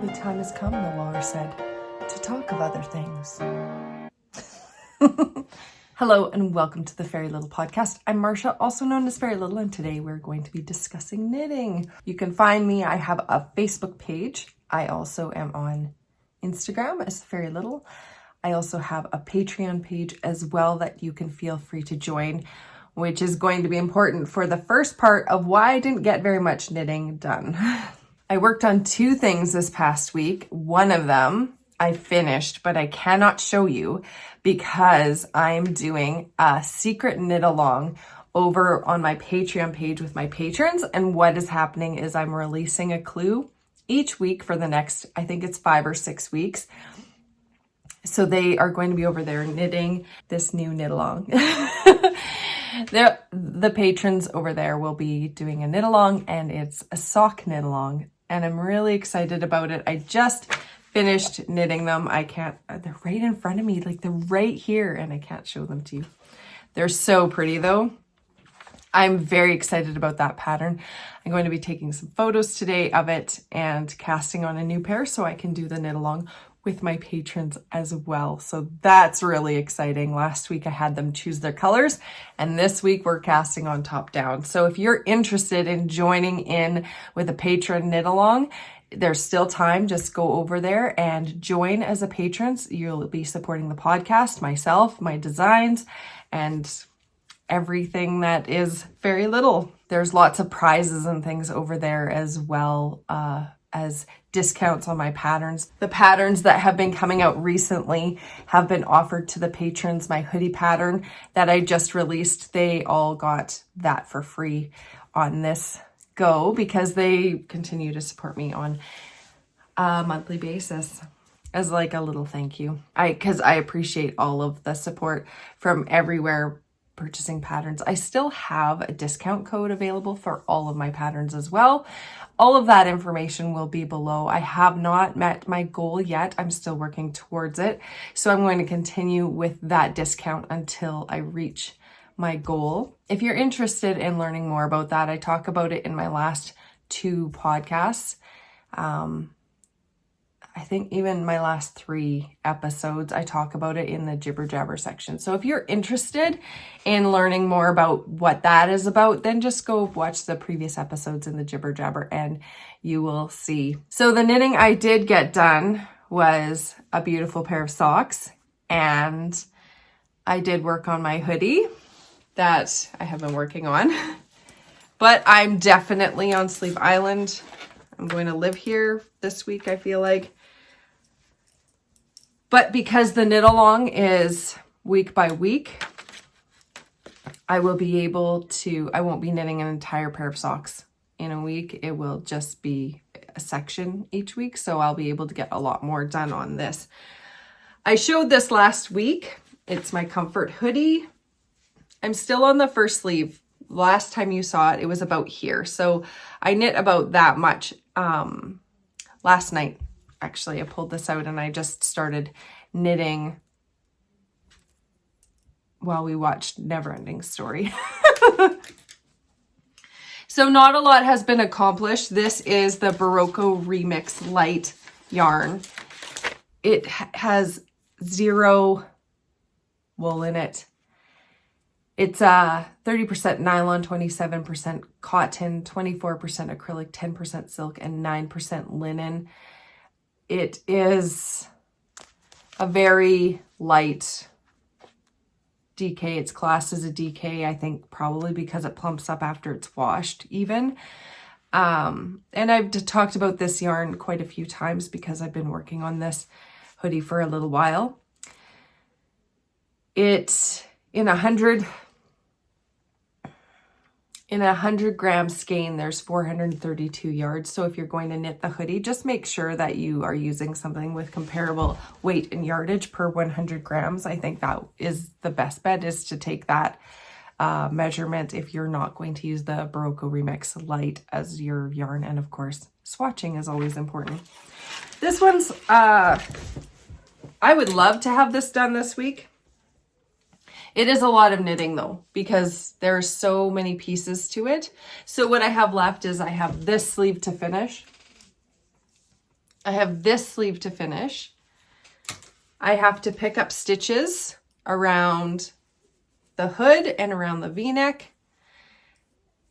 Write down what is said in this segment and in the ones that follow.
The time has come, the lawyer said, to talk of other things. Hello and welcome to the Fairy Little Podcast. I'm Marsha, also known as Fairy Little, and today we're going to be discussing knitting. You can find me, I have a Facebook page. I also am on Instagram as Fairy Little. I also have a Patreon page as well that you can feel free to join, which is going to be important for the first part of why I didn't get very much knitting done. I worked on two things this past week. One of them I finished, but I cannot show you because I'm doing a secret knit along over on my Patreon page with my patrons. And what is happening is I'm releasing a clue each week for the next, I think it's 5 or 6 weeks. So they are going to be over there knitting this new knit along. The patrons over there will be doing a knit along, and it's a sock knit along. And I'm really excited about it. I just finished knitting them. They're right in front of me, like they're right here, and I can't show them to you. They're so pretty though. I'm very excited about that pattern. I'm going to be taking some photos today of it and casting on a new pair so I can do the knit along with my patrons as well. So that's really exciting. Last week I had them choose their colors, and this week we're casting on top down. So if you're interested in joining in with a patron knit along, there's still time. Just go over there and join as a patron. You'll be supporting the podcast, myself, my designs, and everything that is Fairy Little. There's lots of prizes and things over there as well as discounts on my patterns. The patterns that have been coming out recently have been offered to the patrons. My hoodie pattern that I just released, they all got that for free on this go because they continue to support me on a monthly basis as like a little thank you. Because I appreciate all of the support from everywhere purchasing patterns. I still have a discount code available for all of my patterns as well. All of that information will be below. I have not met my goal yet. I'm still working towards it. So I'm going to continue with that discount until I reach my goal. If you're interested in learning more about that, I talk about it in my last 2 podcasts. I think even my last 3 episodes, I talk about it in the jibber jabber section. So if you're interested in learning more about what that is about, then just go watch the previous episodes in the jibber jabber and you will see. So the knitting I did get done was a beautiful pair of socks, and I did work on my hoodie that I have been working on, but I'm definitely on Sleep Island. I'm going to live here this week, I feel like. But because the knit along is week by week, I won't be knitting an entire pair of socks in a week. It will just be a section each week. So I'll be able to get a lot more done on this. I showed this last week. It's my comfort hoodie. I'm still on the first sleeve. Last time you saw it, it was about here. So I knit about that much. Last night, actually, I pulled this out and I just started knitting while we watched Neverending Story. So not a lot has been accomplished. This is the Berocco Remix Light yarn. It has 0 wool in it. It's 30% nylon, 27% cotton, 24% acrylic, 10% silk, and 9% linen. It is a very light DK. It's classed as a DK, I think probably because it plumps up after it's washed even. And I've talked about this yarn quite a few times because I've been working on this hoodie for a little while. It's in 100 gram skein, there's 432 yards. So if you're going to knit the hoodie, just make sure that you are using something with comparable weight and yardage per 100 grams. I think that is the best bet, is to take that measurement if you're not going to use the Berocco Remix Light as your yarn. And of course, swatching is always important. This one's, I would love to have this done this week. It is a lot of knitting though, because there are so many pieces to it. So what I have left is I have this sleeve to finish. I have this sleeve to finish. I have to pick up stitches around the hood and around the V-neck.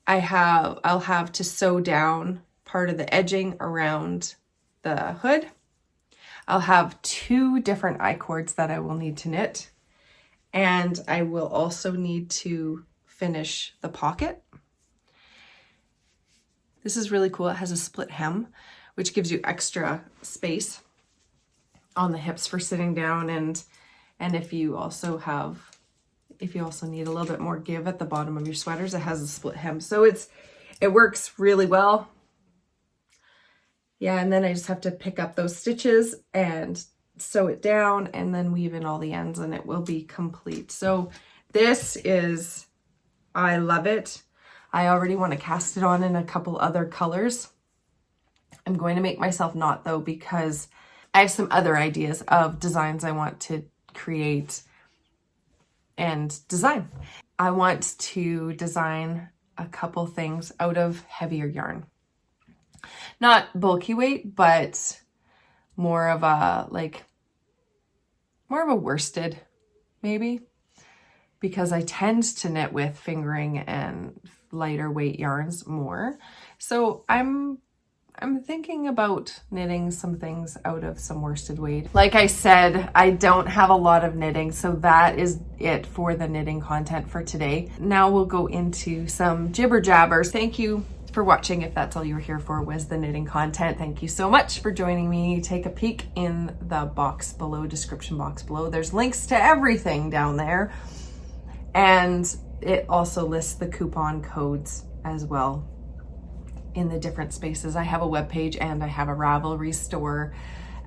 I'll have to sew down part of the edging around the hood. I'll have 2 different I-cords that I will need to knit. And I will also need to finish the pocket. This is really cool. It has a split hem, which gives you extra space on the hips for sitting down. And if you also need a little bit more give at the bottom of your sweaters, it has a split hem. So it works really well. Yeah, and then I just have to pick up those stitches and sew it down and then weave in all the ends and it will be complete. So I love it. I already want to cast it on in a couple other colors. I'm going to make myself knot though, because I have some other ideas of designs I want to create and design. I want to design a couple things out of heavier yarn. Not bulky weight, but more of a worsted maybe, because I tend to knit with fingering and lighter weight yarns more. So I'm thinking about knitting some things out of some worsted weight. Like I said, I don't have a lot of knitting, so that is it for the knitting content for today. Now we'll go into some jibber jabbers. Thank you for watching. If that's all you were here for, was the knitting content. Thank you so much for joining me. Take a peek in the box below, description box below. There's links to everything down there. And it also lists the coupon codes as well in the different spaces. I have a webpage and I have a Ravelry store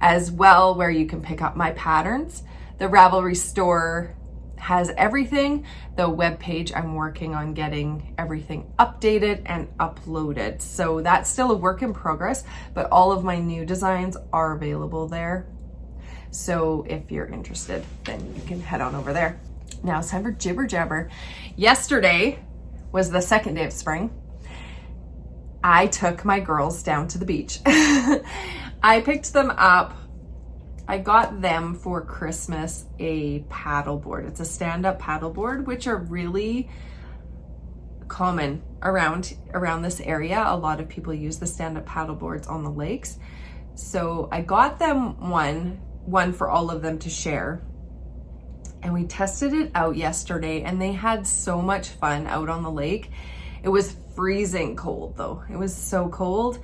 as well where you can pick up my patterns. The Ravelry store has everything. The webpage, I'm working on getting everything updated and uploaded. So that's still a work in progress, but all of my new designs are available there. So if you're interested, then you can head on over there. Now it's time for jibber jabber. Yesterday was the second day of spring. I took my girls down to the beach. I picked them up. I got them for Christmas a paddleboard. It's a stand-up paddleboard, which are really common around this area. A lot of people use the stand-up paddleboards on the lakes. So I got them one for all of them to share. And we tested it out yesterday and they had so much fun out on the lake. It was freezing cold though. It was so cold.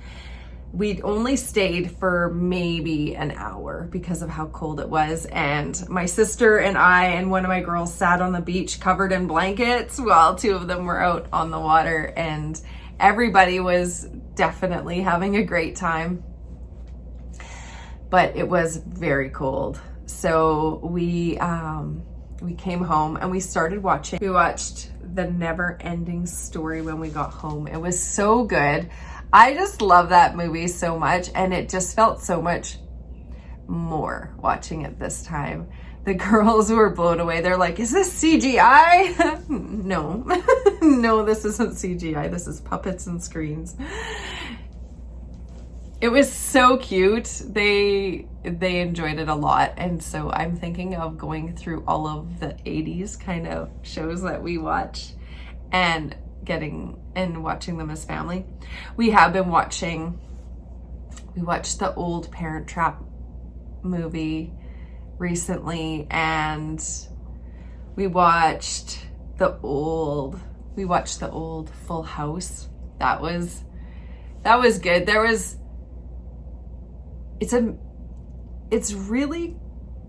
We'd only stayed for maybe an hour because of how cold it was. And my sister and I and one of my girls sat on the beach covered in blankets while 2 of them were out on the water. And everybody was definitely having a great time. But it was very cold. So we came home and we started watching. We watched The Never Ending Story when we got home. It was so good. I just love that movie so much, and it just felt so much more watching it this time. The girls were blown away. They're like, is this CGI? No, no, this isn't CGI. This is puppets and screens. It was so cute. They enjoyed it a lot. And so I'm thinking of going through all of the 80s kind of shows that we watch and watching them as family. We have been watching, we watched the old Parent Trap movie recently, and we watched the old Full House. That was good. It's really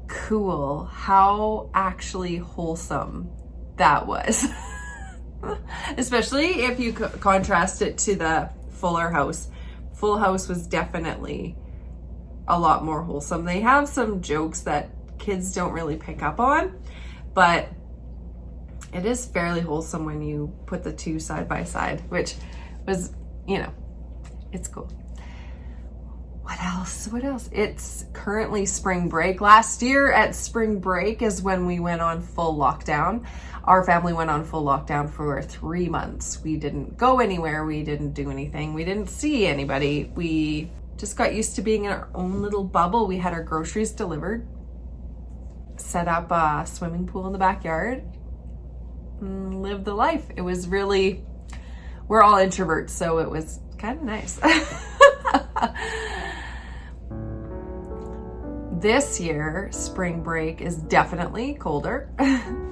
cool how actually wholesome that was. Especially if you contrast it to the Fuller House. Full House was definitely a lot more wholesome. They have some jokes that kids don't really pick up on, but it is fairly wholesome when you put the two side by side, which was, it's cool. What else? It's currently spring break. Last year at spring break is when we went on full lockdown. Our family went on full lockdown for 3 months. We didn't go anywhere. We didn't do anything. We didn't see anybody. We just got used to being in our own little bubble. We had our groceries delivered, set up a swimming pool in the backyard, and lived the life. It was really, we're all introverts, so it was kind of nice. This year, spring break is definitely colder.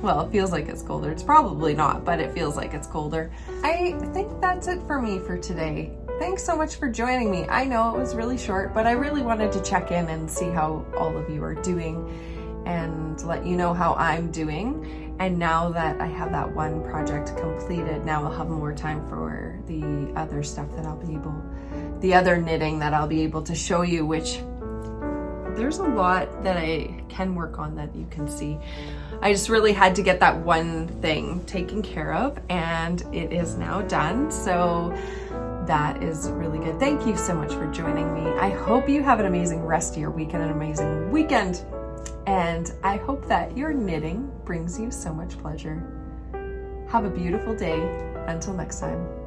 Well, it feels like it's colder. It's probably not, but it feels like it's colder. I think that's it for me for today. Thanks so much for joining me. I know it was really short, but I really wanted to check in and see how all of you are doing and let you know how I'm doing. And now that I have that one project completed, now I'll have more time for the other stuff that I'll be able, the other knitting that I'll be able to show you, which there's a lot that I can work on that you can see. I just really had to get that one thing taken care of, and it is now done. So that is really good. Thank you so much for joining me. I hope you have an amazing rest of your week and an amazing weekend. And I hope that your knitting brings you so much pleasure. Have a beautiful day. Until next time.